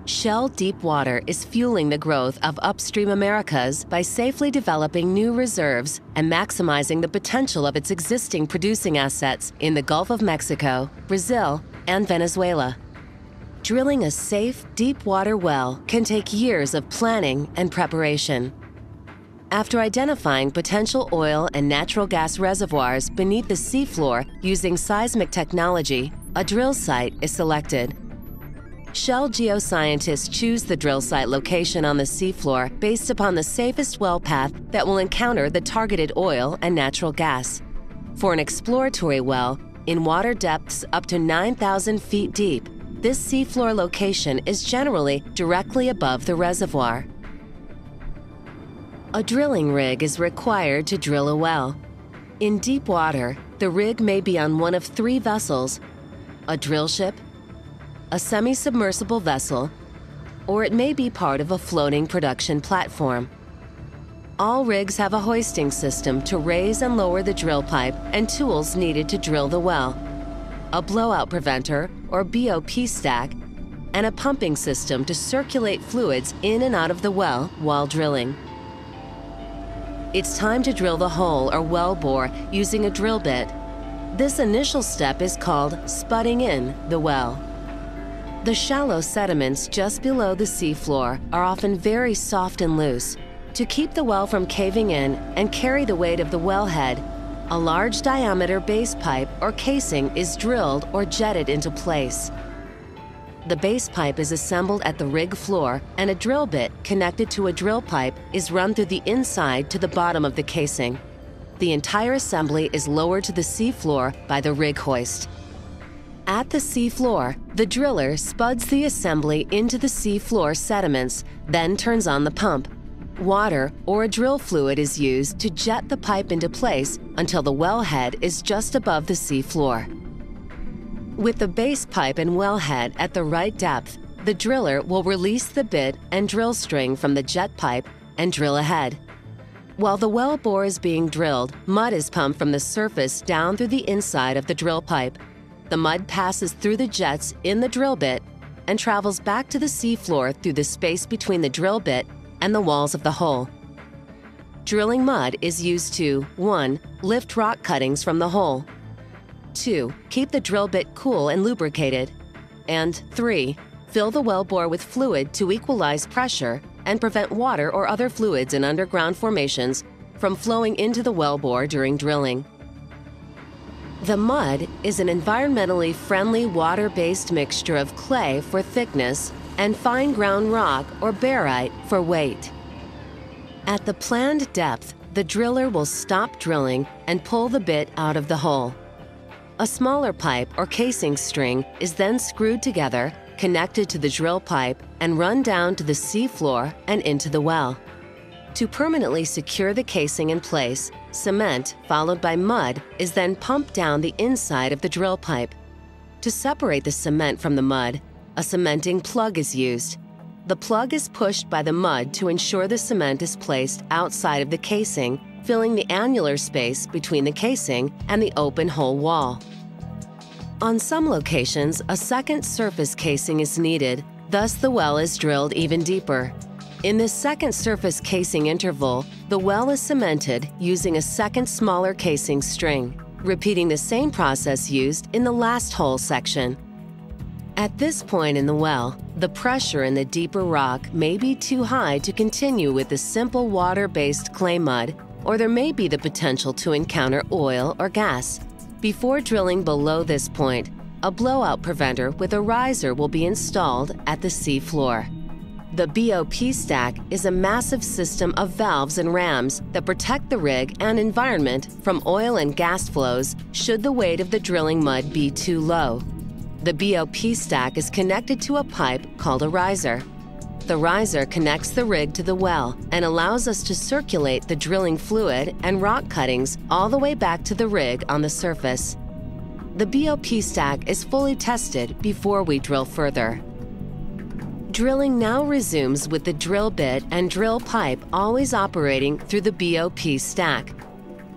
Shell Deepwater is fueling the growth of upstream Americas by safely developing new reserves and maximizing the potential of its existing producing assets in the Gulf of Mexico, Brazil, and Venezuela. Drilling a safe, deep-water well can take years of planning and preparation. After identifying potential oil and natural gas reservoirs beneath the seafloor using seismic technology, a drill site is selected. Shell geoscientists choose the drill site location on the seafloor based upon the safest well path that will encounter the targeted oil and natural gas. For an exploratory well, in water depths up to 9,000 feet deep, this seafloor location is generally directly above the reservoir. A drilling rig is required to drill a well. In deep water, the rig may be on one of three vessels: a drill ship, a semi-submersible vessel, or it may be part of a floating production platform. All rigs have a hoisting system to raise and lower the drill pipe and tools needed to drill the well, a blowout preventer or BOP stack, and a pumping system to circulate fluids in and out of the well while drilling. It's time to drill the hole or well bore using a drill bit. This initial step is called spudding in the well. The shallow sediments just below the seafloor are often very soft and loose. To keep the well from caving in and carry the weight of the wellhead, a large diameter base pipe or casing is drilled or jetted into place. The base pipe is assembled at the rig floor, and a drill bit connected to a drill pipe is run through the inside to the bottom of the casing. The entire assembly is lowered to the seafloor by the rig hoist. At the seafloor, the driller spuds the assembly into the seafloor sediments, then turns on the pump. Water or a drill fluid is used to jet the pipe into place until the wellhead is just above the seafloor. With the base pipe and wellhead at the right depth, the driller will release the bit and drill string from the jet pipe and drill ahead. While the well bore is being drilled, mud is pumped from the surface down through the inside of the drill pipe. The mud passes through the jets in the drill bit and travels back to the seafloor through the space between the drill bit and the walls of the hole. Drilling mud is used to 1. Lift rock cuttings from the hole, 2. Keep the drill bit cool and lubricated, and 3. Fill the well bore with fluid to equalize pressure and prevent water or other fluids in underground formations from flowing into the well bore during drilling. The mud is an environmentally friendly water-based mixture of clay for thickness and fine ground rock or barite for weight. At the planned depth, the driller will stop drilling and pull the bit out of the hole. A smaller pipe or casing string is then screwed together, connected to the drill pipe, and run down to the seafloor and into the well. To permanently secure the casing in place, cement, followed by mud, is then pumped down the inside of the drill pipe. To separate the cement from the mud, a cementing plug is used. The plug is pushed by the mud to ensure the cement is placed outside of the casing, filling the annular space between the casing and the open hole wall. On some locations, a second surface casing is needed, thus the well is drilled even deeper. In this second surface casing interval, the well is cemented using a second smaller casing string, repeating the same process used in the last hole section. At this point in the well, the pressure in the deeper rock may be too high to continue with the simple water-based clay mud, or there may be the potential to encounter oil or gas. Before drilling below this point, a blowout preventer with a riser will be installed at the seafloor. The BOP stack is a massive system of valves and rams that protect the rig and environment from oil and gas flows should the weight of the drilling mud be too low. The BOP stack is connected to a pipe called a riser. The riser connects the rig to the well and allows us to circulate the drilling fluid and rock cuttings all the way back to the rig on the surface. The BOP stack is fully tested before we drill further. Drilling now resumes with the drill bit and drill pipe always operating through the BOP stack.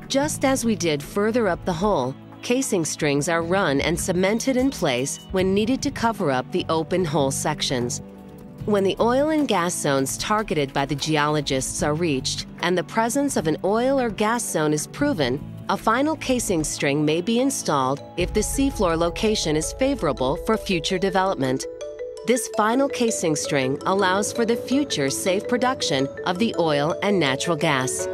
Just as we did further up the hole, casing strings are run and cemented in place when needed to cover up the open hole sections. When the oil and gas zones targeted by the geologists are reached and the presence of an oil or gas zone is proven, a final casing string may be installed if the seafloor location is favorable for future development. This final casing string allows for the future safe production of the oil and natural gas.